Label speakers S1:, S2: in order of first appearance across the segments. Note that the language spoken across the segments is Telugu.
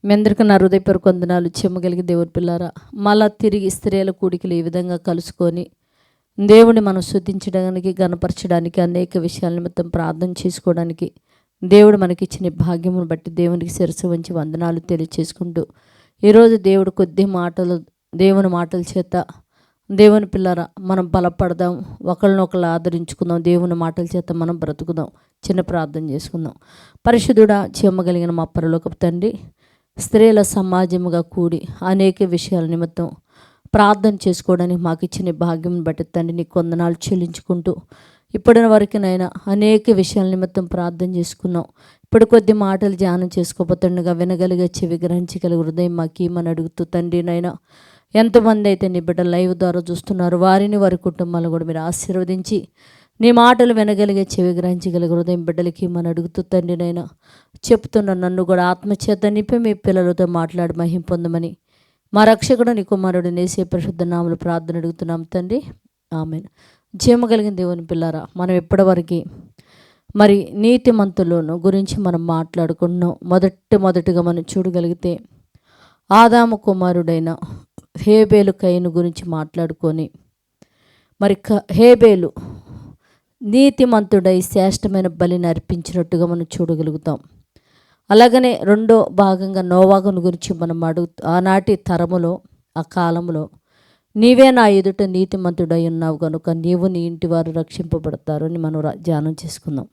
S1: మీ అందరికీ నా హృదయపూర్వక వందనాలు. చెమ్మగలిగి దేవుని పిల్లారా, మళ్ళా తిరిగి స్త్రీల కూడికలు ఈ విధంగా కలుసుకొని దేవుని మనం స్తుతించడానికి, గణపరచడానికి, అనేక విషయాల నిమిత్తం ప్రార్థన చేసుకోవడానికి దేవుడు మనకిచ్చిన ఈ భాగ్యమును బట్టి దేవునికి శిరస్సు వంచి వందనాలు తెలియచేసుకుంటూ, ఈరోజు దేవుడు కొద్ది మాటలు, దేవుని మాటల చేత దేవుని పిల్లారా మనం బలపడదాం, ఒకరినొకరు ఆదరించుకుందాం, దేవుని మాటల చేత మనం బ్రతుకుదాం. చిన్న ప్రార్థన చేసుకుందాం. పరిశుద్ధుడా, చెమ్మగలిగిన మా పరలోకపు తండ్రి, స్త్రీల సమాజముగా కూడి అనేక విషయాల నిమిత్తం ప్రార్థన చేసుకోవడానికి మాకు ఇచ్చిన భాగ్యం బట్టి తండ్రి నీకు వందనాలు చెల్లించుకుంటూ, ఇప్పటి వరకునైనా అనేక విషయాల నిమిత్తం ప్రార్థన చేసుకున్నాం. ఇప్పుడు కొద్ది మాటలు ధ్యానం చేసుకోబోతుండగా వినగలిగే చెవి గ్రహించగలిగే హృదయం మాకు ఏమని అడుగుతూ తండ్రినైనా ఎంతమంది అయితే నీ బిడ్డ లైవ్ ద్వారా చూస్తున్నారు వారిని వారి కుటుంబాలను కూడా మీరు ఆశీర్వదించి నీ మాటలు వినగలిగే చెవి గ్రహించగలిగే హృదయం బిడ్డలకి ఏమని అడుగుతూ తండ్రినైనా చెప్తున్న నన్ను కూడా ఆత్మచేత నింపి మీ పిల్లలతో మాట్లాడి మహిం పొందమని మా రక్షకుడు నీ కుమారుడు నేసే పరిశుద్ధ నామములో ప్రార్థన అడుగుతున్నాం తండ్రి, ఆమేన్. జీవమగలిగిన దేవుని పిల్లారా, మనం ఇప్పటివరకు మరి నీతిమంతులను గురించి మనం మాట్లాడుకుంటున్నాం. మొదటిగా మనం చూడగలిగితే ఆదాము కుమారుడైన హేబేలు కయీను గురించి మాట్లాడుకొని, మరి హేబేలు నీతిమంతుడై శ్రేష్టమైన బలిని అర్పించినట్టుగా మనం చూడగలుగుతాం. అలాగనే రెండో భాగంగా నోవాహును గురించి మనం ఆనాటి తరములో, ఆ కాలంలో నీవే నా ఎదుట నీతిమంతుడై ఉన్నావు కనుక నీవు నీ ఇంటి వారు రక్షింపబడతారు అని మనం ధ్యానం చేసుకుందాం.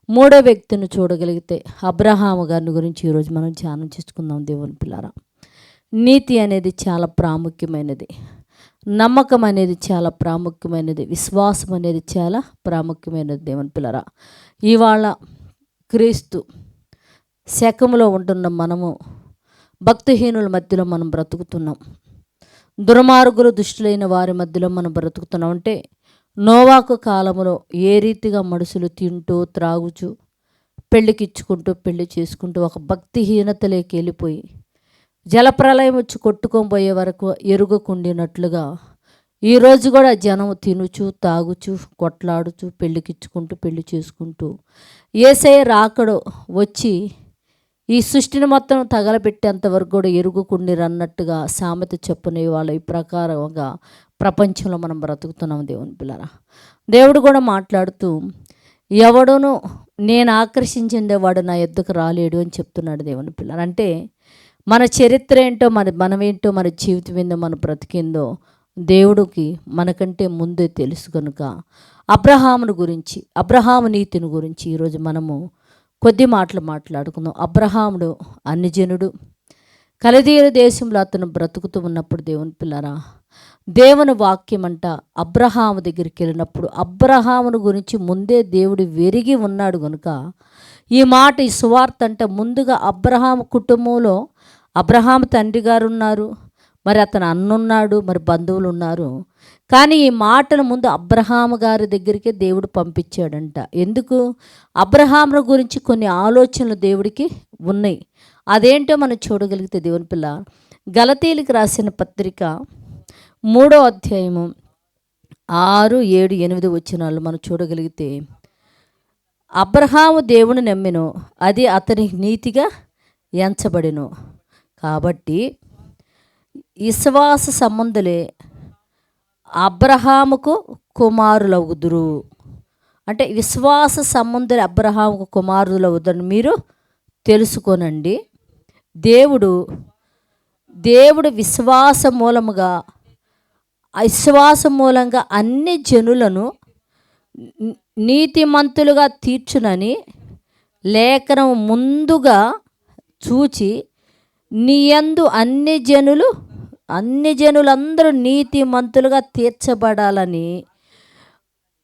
S1: మూడో వ్యక్తిని చూడగలిగితే అబ్రహాము గారిని గురించి ఈరోజు మనం ధ్యానం చేసుకుందాం. దేవుని పిల్లారా, నీతి అనేది చాలా ప్రాముఖ్యమైనది, నమ్మకం అనేది చాలా ప్రాముఖ్యమైనది, విశ్వాసం అనేది చాలా ప్రాముఖ్యమైనది. దేవుని పిల్లారా, ఇవాళ క్రీస్తు శకంలో ఉంటున్న మనము భక్తిహీనుల మధ్యలో మనం బ్రతుకుతున్నాం. దుర్మార్గులు దుష్టులైన వారి మధ్యలో మనం బ్రతుకుతున్నాం. అంటే నోవాకు కాలంలో ఏ రీతిగా మనుషులు తింటూ త్రాగుచు పెళ్ళికిచ్చుకుంటూ పెళ్లి చేసుకుంటూ ఒక భక్తిహీనతలోకి వెళ్ళిపోయి జలప్రలయం వచ్చి కొట్టుకొని పోయే వరకు ఎరుగకుండినట్లుగా ఈరోజు కూడా జనం తినుచు తాగుచు కొట్లాడుచు పెళ్ళికిచ్చుకుంటూ పెళ్లి చేసుకుంటూ యేసయ్య రాకడో వచ్చి ఈ సృష్టిని మొత్తం తగలబెట్టేంతవరకు కూడా ఎరుగుకుండిరన్నట్టుగా సామెత చెప్పునే వాళ్ళు ఈ ప్రకారంగా ప్రపంచంలో మనం బ్రతుకుతున్నాం. దేవుని పిల్లరా, దేవుడు కూడా మాట్లాడుతూ ఎవడును నేను ఆకర్షించిందే వాడు నా ఎద్దుకు రాలేడు అని చెప్తున్నాడు. దేవుని పిల్లలు అంటే మన చరిత్ర ఏంటో, మనమేంటో, మన జీవితం ఏందో, మన బ్రతికిందో దేవుడికి మనకంటే ముందే తెలుసు కనుక అబ్రహామును గురించి, అబ్రహాము నీతిని గురించి ఈరోజు మనము కొద్ది మాటలు మాట్లాడుకుందాం. అబ్రహాముడు అన్యజనుడు, కల్దీయుల దేశంలో అతను బ్రతుకుతూ ఉన్నప్పుడు దేవుని పిల్లరా, దేవుని వాక్యం అంట అబ్రహాము దగ్గరికి వెళ్ళినప్పుడు అబ్రహామును గురించి ముందే దేవుడు వెరిగి ఉన్నాడు కనుక ఈ మాట, ఈ సువార్త అంటే ముందుగా అబ్రహాము కుటుంబంలో అబ్రహాము తండ్రి గారు ఉన్నారు, మరి అతను అన్నున్నాడు, మరి బంధువులు ఉన్నారు. కానీ ఈ మాటను ముందు అబ్రహాము గారి దగ్గరికే దేవుడు పంపించాడంట. ఎందుకు? అబ్రహామును గురించి కొన్ని ఆలోచనలు దేవుడికి ఉన్నాయి. అదేంటో మనం చూడగలిగితే దేవుని పిల్ల గలతీయులకు రాసిన పత్రిక 3వ అధ్యాయము 6, 7, 8 వచనాలు మనం చూడగలిగితే, అబ్రహాము దేవుని నమ్మెను, అది అతనికి నీతిగా ఎంచబడెను. కాబట్టి విశ్వాస సంబంధులే అబ్రహాముకు కుమారులవుదురు. అంటే విశ్వాస సంబంధులు అబ్రహాముకు కుమారులవుదురని మీరు తెలుసుకోనండి. దేవుడు విశ్వాస మూలంగా అన్ని జనులను నీతిమంతులుగా తీర్చునని లేఖనం ముందుగా చూచి నీయందు అన్ని జనులందరూ నీతిమంతులుగా తీర్చబడాలని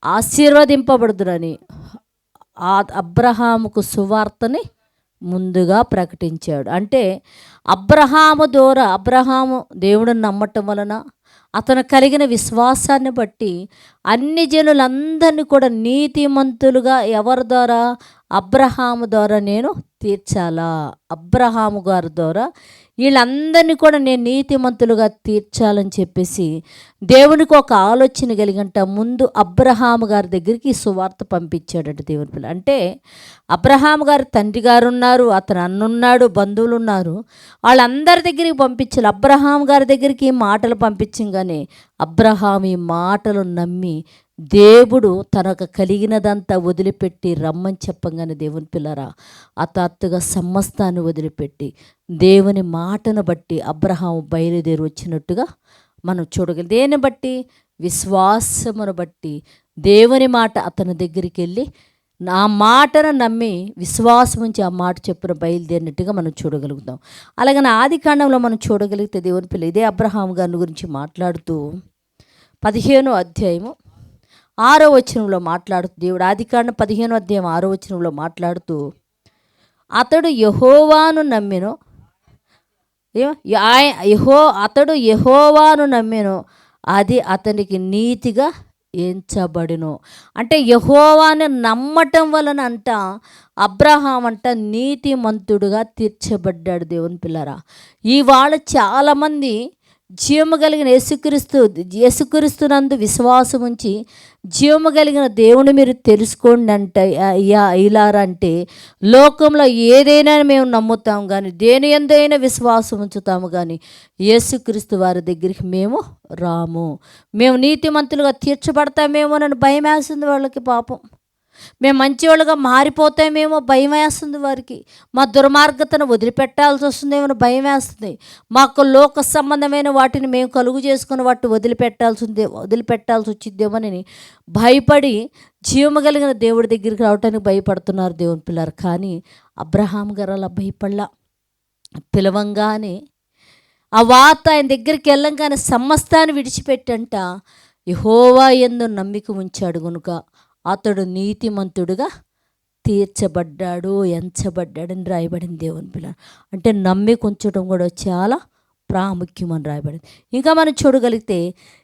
S1: ఆశీర్వదింపబడుదురని అబ్రహాముకు సువార్తని ముందుగా ప్రకటించాడు. అంటే అబ్రహాము ద్వారా, అబ్రహాము దేవుడిని నమ్మటం వలన అతను కలిగిన విశ్వాసాన్ని బట్టి అన్ని జనులందరినీ కూడా నీతిమంతులుగా ఎవరి ద్వారా? అబ్రహాము ద్వారా నేను తీర్చాలా అబ్రహాము గారి ద్వారా వీళ్ళందరినీ కూడా నేను నీతిమంతులుగా తీర్చాలని చెప్పేసి దేవునికి ఒక ఆలోచన కలిగంట ముందు అబ్రహాము గారి దగ్గరికి ఈ సువార్త పంపించాడట దేవుని పిల్ల. అంటే అబ్రహాము గారు తండ్రి గారు ఉన్నారు, అతను అన్నున్నాడు, బంధువులు ఉన్నారు, వాళ్ళందరి దగ్గరికి పంపించాలి. అబ్రహాము గారి దగ్గరికి ఈ మాటలు పంపించగానే అబ్రహాం ఈ మాటలు నమ్మి దేవుడు తనకు కలిగినదంతా వదిలిపెట్టి రమ్మని చెప్పంగానే దేవుని పిల్లరా హఠాత్తుగా సమస్తాన్ని వదిలిపెట్టి దేవుని మాటను బట్టి అబ్రహాము బయలుదేరి వచ్చినట్టుగా మనం చూడగలం. దేని బట్టి? విశ్వాసమును బట్టి దేవుని మాట అతని దగ్గరికి వెళ్ళి నా మాటను నమ్మి విశ్వాసం నుంచి ఆ మాట చెప్పున బయలుదేరినట్టుగా మనం చూడగలుగుతాం. అలాగే ఆది కాండంలో మనం చూడగలిగితే దేవుని పిల్ల ఇదే అబ్రహాము గారిని గురించి మాట్లాడుతూ 15వ అధ్యాయము 6వ వచనంలో మాట్లాడుతూ దేవుడు ఆదికాండం 15వ అధ్యాయం 6వ వచనంలో మాట్లాడుతూ అతడు యెహోవాను నమ్మెను, అతడు యెహోవాను నమ్మెను, అది అతనికి నీతిగా ఎంచబడును. అంటే యెహోవాను నమ్మటం వలన అంట అబ్రహాం అంట నీతిమంతుడుగా తీర్చబడ్డాడు. దేవుని పిల్లరా, ఇవాళ చాలామంది జీవము కలిగిన యేసుక్రీస్తునందు విశ్వాసం ఉంచి జీవము కలిగిన దేవుని మీరు తెలుసుకోండి అంటే ఇలారంటే లోకంలో ఏదైనా మేము నమ్ముతాం కానీ దేని ఎందైనా విశ్వాసం ఉంచుతాము కానీ యేసుక్రీస్తు వారి దగ్గరికి మేము రాము. మేము నీతిమంతులుగా తీర్చబడతామేమోనని భయం వేస్తుంది వాళ్ళకి. పాపం మేము మంచివాళ్ళుగా మారిపోతామేమో భయం వేస్తుంది వారికి. మా దుర్మార్గతను వదిలిపెట్టాల్సి వస్తుందేమో భయం వేస్తుంది. మాకు లోక సంబంధమైన వాటిని మేము కలుగు చేసుకుని వాటిని వదిలిపెట్టాల్సి వచ్చిద్దేమోనని భయపడి జీవము కలిగిన దేవుడి దగ్గరికి రావటానికి భయపడుతున్నారు దేవుని పిల్లలు. కానీ అబ్రహాం గారు అలా భయపడలా. పిలవంగానే ఆ వార్త ఆయన దగ్గరికి వెళ్ళంగానే సమస్తాన్ని విడిచిపెట్టంట యెహోవా యందు నమ్మిక ఉంచాడు గనుక అతడు నీతిమంతుడుగా తీర్చబడ్డాడు, ఎంచబడ్డాడని రాయబడింది దేవుని పిల్ల. అంటే నమ్మిక ఉంచడం కూడా చాలా ప్రాముఖ్యమని రాయబడింది. ఇంకా మనం చూడగలిగితే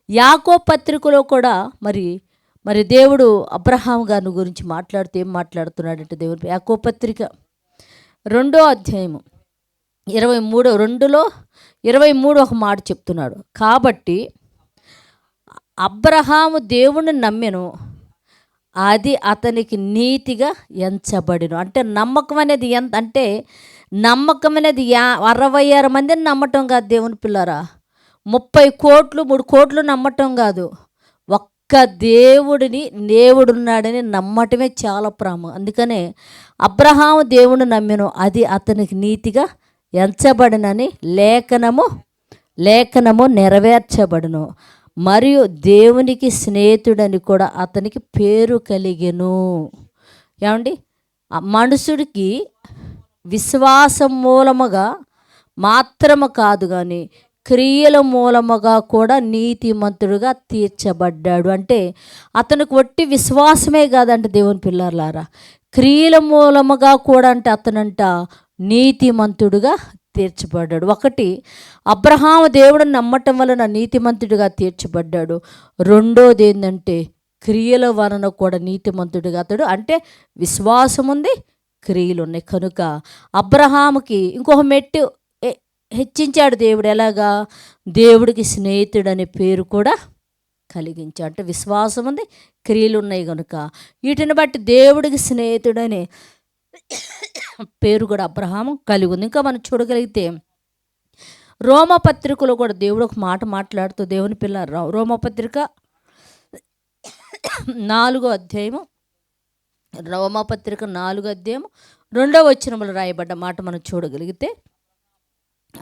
S1: యాకోబు పత్రికలో కూడా మరి దేవుడు అబ్రహాం గారిని గురించి మాట్లాడుతూ ఏం మాట్లాడుతున్నాడంటే దేవుని యాకోబు పత్రిక 2వ అధ్యాయము 23 ఒక మాట చెప్తున్నాడు. కాబట్టి అబ్రహాము దేవుని నమ్మెను, అది అతనికి నీతిగా ఎంచబడిను. అంటే నమ్మకం అనేది అంటే నమ్మకం అనేది 66 మందిని నమ్మటం కాదు దేవుని పిల్లరా, 30 కోట్లు 3 కోట్లు నమ్మటం కాదు, ఒక్క దేవుడున్నాడని నమ్మటమే చాలా అందుకనే అబ్రహాము దేవుని నమ్మెను, అది అతనికి నీతిగా ఎంచబడినని లేఖనము నెరవేర్చబడును, మరియు దేవునికి స్నేహితుడని కూడా అతనికి పేరు కలిగెను. ఏమండి, మనుషుడికి విశ్వాసం మూలముగా మాత్రము కాదు కానీ క్రియల మూలముగా కూడా నీతిమంతుడుగా తీర్చబడ్డాడు. అంటే అతనికి వట్టి విశ్వాసమే కాదంటే దేవుని పిల్లలారా, క్రియల మూలముగా కూడా అంటే అతనంట నీతిమంతుడుగా తీర్చబడ్డాడు. ఒకటి, అబ్రహాము దేవుడిని నమ్మటం వలన నీతిమంతుడిగా తీర్చబడ్డాడు. రెండోది ఏంటంటే క్రియల వలన కూడా నీతిమంతుడిగా అతడు, అంటే విశ్వాసం ఉంది, క్రియలు ఉన్నాయి కనుక అబ్రహాముకి ఇంకొక మెట్టు హెచ్చించాడు దేవుడు. ఎలాగా? దేవుడికి స్నేహితుడనే పేరు కూడా కలిగించాడు. అంటే విశ్వాసం ఉంది, క్రియలు ఉన్నాయి కనుక వీటిని బట్టి దేవుడికి స్నేహితుడనే పేరు కూడా అబ్రహాము కలిగి ఉంది. ఇంకా మనం చూడగలిగితే రోమపత్రికలో కూడా దేవుడు ఒక మాట మాట్లాడుతూ దేవుని పిల్ల రోమపత్రిక 4వ అధ్యాయము 2వ వచనంలో రాయబడ్డ మాట మనం చూడగలిగితే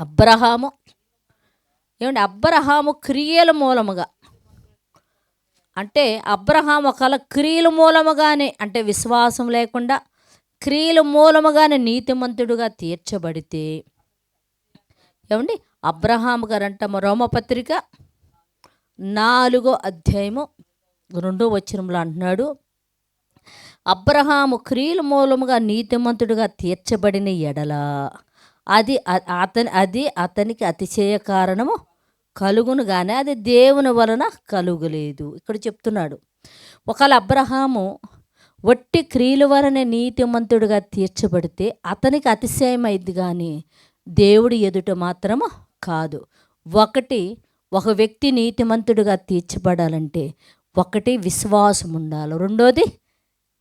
S1: అబ్రహాము క్రియల మూలముగా, అంటే అబ్రహాము ఒకవేళ క్రియల మూలముగానే, అంటే విశ్వాసం లేకుండా క్రియల మూలముగానే నీతిమంతుడుగా తీర్చబడితే ఏమండి అబ్రహాము గారంట రోమపత్రిక 4వ అధ్యాయము 2వ వచనంలో అంటున్నాడు, అబ్రహాము క్రియల మూలముగా నీతిమంతుడుగా తీర్చబడిన ఎడల అది అతనికి అతిశయ కారణము కలుగును కానీ అది దేవుని వలన కలుగలేదు. ఇక్కడ చెప్తున్నాడు, ఒకవేళ అబ్రహాము వట్టి క్రియల వలనే నీతిమంతుడిగా తీర్చబడితే అతనికి అతిశయం అయింది కానీ దేవుడి ఎదుట మాత్రము కాదు. ఒక వ్యక్తి నీతిమంతుడిగా తీర్చబడాలంటే ఒకటి విశ్వాసం ఉండాలి, రెండోది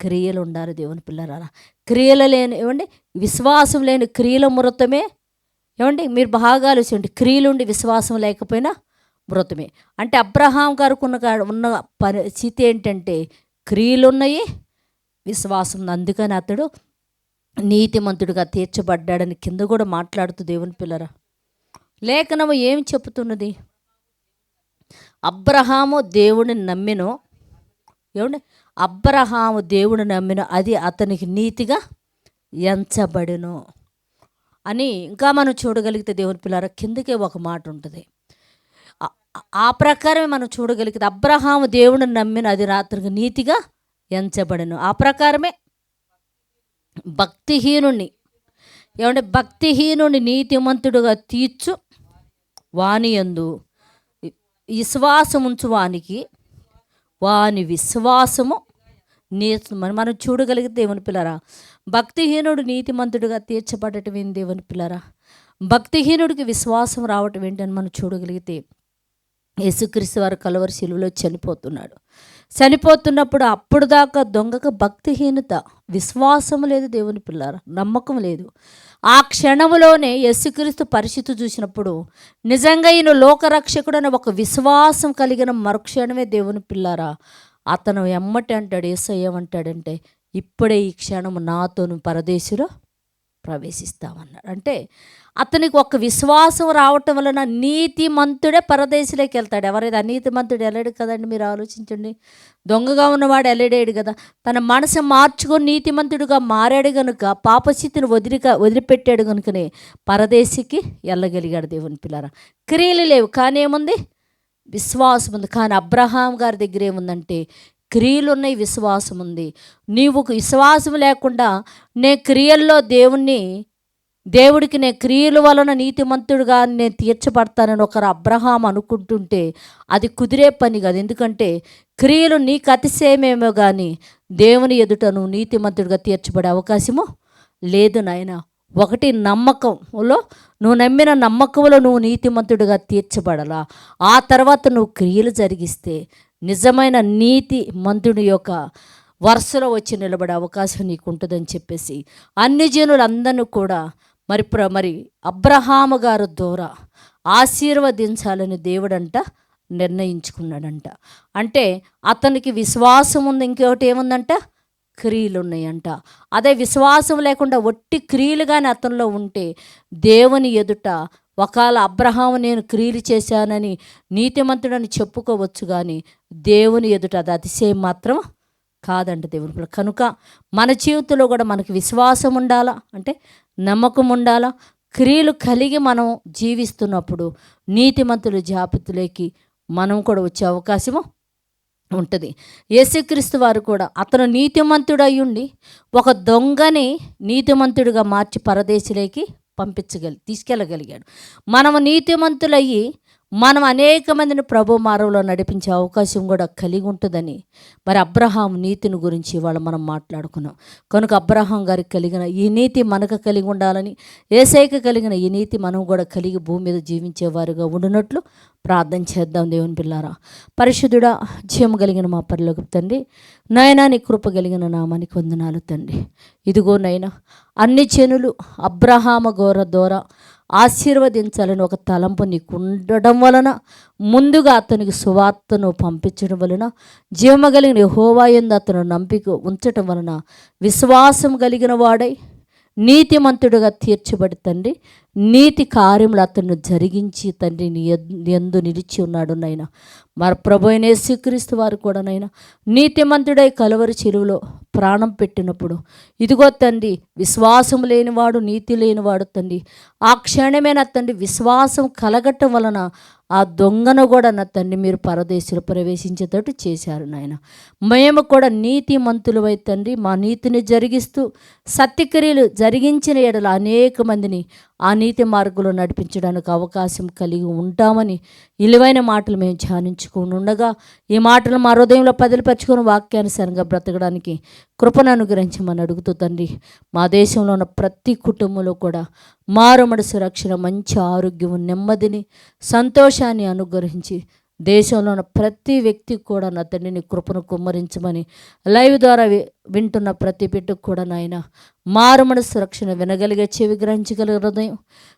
S1: క్రియలు ఉండాలి. దేవుని పిల్లరారా, క్రియలు లేని ఏమండి విశ్వాసం లేని క్రియల మృతమే. ఏమండి మీరు బాగా ఆలోచించండి, క్రియలుండి విశ్వాసం లేకపోయినా మృతమే. అంటే అబ్రహాం గారికి ఉన్న పరిస్థితి ఏంటంటే క్రియలున్నాయి, విశ్వాసం ఉంది. అందుకని అతడు నీతిమంతుడిగా తీర్చబడ్డాడని కింద కూడా మాట్లాడుతూ దేవుని పిల్లరా లేఖనము ఏం చెబుతున్నది? అబ్రహాము దేవుడిని నమ్మినో, ఏమండి అబ్రహాము దేవుడిని నమ్మినో అది అతనికి నీతిగా ఎంచబడిను అని ఇంకా మనం చూడగలిగితే దేవుని పిల్లరా కిందకే ఒక మాట ఉంటుంది. ఆ ప్రకారమే మనం చూడగలిగితే అబ్రహాము దేవుడిని నమ్మిన అది రాత్రికి నీతిగా ఎంచబడను. ఆ ప్రకారమే భక్తిహీనుని నీతిమంతుడుగా తీర్చు వాని యందు విశ్వాసం ఉంచు వానికి వాని విశ్వాసము మనం చూడగలిగితే దేవుని పిల్లరా భక్తిహీనుడు నీతిమంతుడిగా తీర్చబడటం ఏంటి? దేవుని పిల్లరా భక్తిహీనుడికి విశ్వాసం రావటం ఏంటని మనం చూడగలిగితే యేసుక్రీస్తు వారు కలువరి శిలువలో చనిపోతున్నప్పుడు అప్పుడు దాకా దొంగకు భక్తిహీనత, విశ్వాసం లేదు. దేవుని పిల్లారా నమ్మకం లేదు. ఆ క్షణములోనే యేసుక్రీస్తు పరిస్థితి చూసినప్పుడు నిజంగా ఈయన లోకరక్షకుడు అనే ఒక విశ్వాసం కలిగిన మరుక్షణమే దేవుని పిల్లారా అతను ఎమ్మటి అంటాడు, యేసయ్య ఏమంటాడంటే ఇప్పుడే ఈ క్షణము నాతోను పరదేశులో ప్రవేశిస్తామన్నాడు. అంటే అతనికి ఒక విశ్వాసం రావటం వలన నీతిమంతుడే పరదేశంలోకి వెళ్తాడు. ఎవరైతే అనీతిమంతుడు వెళ్ళాడు కదండి, మీరు ఆలోచించండి. దొంగగా ఉన్నవాడు వెళ్ళాడు కదా, తన మనసు మార్చుకొని నీతిమంతుడిగా మారాడు కనుక పాపస్థితిని వదిలిపెట్టాడు కనుకనే పరదేశికి వెళ్ళగలిగాడు. దేవుని పిల్లరా క్రియలు లేవు కానీ ఏముంది? విశ్వాసం ఉంది. కానీ అబ్రహాం గారి దగ్గర ఏముందంటే క్రియలు ఉన్నాయి, విశ్వాసం ఉంది. నీవు విశ్వాసం లేకుండా క్రియల్లో దేవుడికి క్రియల వలన నీతిమంతుడుగా నేను తీర్చబడతానని ఒకరు అబ్రహాం అనుకుంటుంటే అది కుదిరే పని కాదు. ఎందుకంటే క్రియలు నీకు అతిశయమేమో కానీ దేవుని ఎదుట నువ్వు నీతిమంతుడిగా తీర్చబడే అవకాశము లేదు నాయన. ఒకటి నమ్మకంలో నువ్వు నమ్మిన నమ్మకంలో నువ్వు నీతిమంతుడిగా తీర్చబడాలా. ఆ తర్వాత నువ్వు క్రియలు జరిగిస్తే నిజమైన నీతి మంతుడి యొక్క వరుసలో వచ్చి నిలబడే అవకాశం నీకు ఉంటుందని చెప్పేసి అన్ని జనులందరినీ కూడా మరి అబ్రహాము గారు ద్వారా ఆశీర్వదించాలని దేవుడంట నిర్ణయించుకున్నాడంట. అంటే అతనికి విశ్వాసం ఉంది, ఇంకొకటి ఏముందంట? క్రియలు ఉన్నాయంట. అదే విశ్వాసం లేకుండా ఒట్టి క్రియలు కానీ అతనిలో ఉంటే దేవుని ఎదుట ఒకవేళ అబ్రహాము నేను క్రియలు చేశానని నీతిమంతుడని చెప్పుకోవచ్చు కానీ దేవుని ఎదుట అది అతిశయం మాత్రం కాదంట దేవుని పిల్ల. కనుక మన జీవితంలో కూడా మనకి విశ్వాసం ఉండాలా, అంటే నమ్మకం ఉండాలా. క్రియలు కలిగి మనం జీవిస్తున్నప్పుడు నీతిమంతుల జాబితాలోకి మనం కూడా వచ్చే అవకాశము ఉంటుంది. యేసుక్రీస్తు వారు కూడా అతను నీతిమంతుడై ఉండి ఒక దొంగని నీతిమంతుడిగా మార్చి పరదేశంలోకి తీసుకెళ్ళగలిగాడు. మనము నీతిమంతులయ్యి మనం అనేక మందిని ప్రభు మార్గంలో నడిపించే అవకాశం కూడా కలిగి ఉంటుందని మరి అబ్రహాం నీతిని గురించి ఇవాళ మనం మాట్లాడుకున్నాం. కనుక అబ్రహాం గారికి కలిగిన ఈ నీతి మనకు కలిగి ఉండాలని, యేసయ్యకు కలిగిన ఈ నీతి మనం కూడా కలిగి భూమి మీద జీవించేవారుగా ఉండినట్లు ప్రార్థన చేద్దాం. దేవుని పిల్లారా పరిశుద్ధుడా జీవం కలిగిన మా పరలోకపు తండ్రి, నాయనా నీ కృప కలిగిన నామానికి వందనాలు తండ్రి. ఇదిగో నైనా అన్ని జనులు అబ్రహాము ద్వారా ఆశీర్వదించాలని ఒక తలంపు నీకు ఉండడం వలన ముందుగా అతనికి సువార్తను పంపించడం వలన జీవము కలిగిన యెహోవా యందు అతను నమ్మిక ఉంచటం వలన విశ్వాసం కలిగిన వాడై నీతిమంతుడుగా తీర్చబడి తండ్రి నీతి కార్యములు అతను జరిగించి తండ్రి నీ యందు నిలిచి ఉన్నాడు నాయన. మరి ప్రభు అయిన యేసుక్రీస్తు వారు కూడా నైనా నీతిమంతుడై కలువరి చెరువులో ప్రాణం పెట్టినప్పుడు ఇదిగో తండ్రి విశ్వాసం లేనివాడు నీతి లేనివాడు తండ్రి ఆ క్షణమే నా తండ్రి విశ్వాసం కలగటం వలన ఆ దొంగను కూడా నా తండ్రి మీరు పరదేశంలో ప్రవేశించేటట్టు చేశారు నాయన. మేము కూడా నీతిమంతులమై తండ్రి మా నీతిని జరిగిస్తూ సత్యక్రియలు జరిగించిన ఎడల అనేక మందిని ఆ నీతి మార్గంలో నడిపించడానికి అవకాశం కలిగి ఉంటామని విలువైన మాటలు మేము ధ్యానించుకుని ఉండగా ఈ మాటలు మా హృదయంలో పదిలిపరుచుకొని వాక్యానుసారంగా బ్రతకడానికి కృపను అనుగ్రహించమని అడుగుతూ తండ్రి, మా దేశంలో ఉన్న ప్రతి కుటుంబంలో కూడా మారు మనసు రక్షణ, మంచి ఆరోగ్యం, నెమ్మదిని, సంతోషాన్ని అనుగ్రహించి దేశంలో ఉన్న ప్రతి వ్యక్తికి కూడా నా తండ్రి నీ కృపను కుమ్మరించమని లైవ్ ద్వారా వింటున్న ప్రతి బిడ్డకు కూడా నాయన మారు మనసు రక్షణ, వినగలిగే చెవి, గ్రహించగలిగే హృదయం,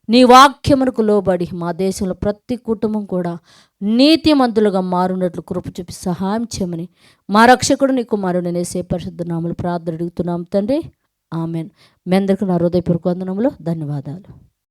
S1: నీ వాక్యమునకు లోబడి మా దేశంలో ప్రతి కుటుంబం కూడా నీతిమంతులుగా మారునట్లు కృప చూపి సహాయం చేయమని మా రక్షకుడు నీ కుమారుడు నేసే పరిశుద్ధ నామములో ప్రార్థన అడుగుతున్నాం తండ్రి, ఆమెన్. మీ అందరికీ నా హృదయపూర్వక వందనములు, ధన్యవాదాలు.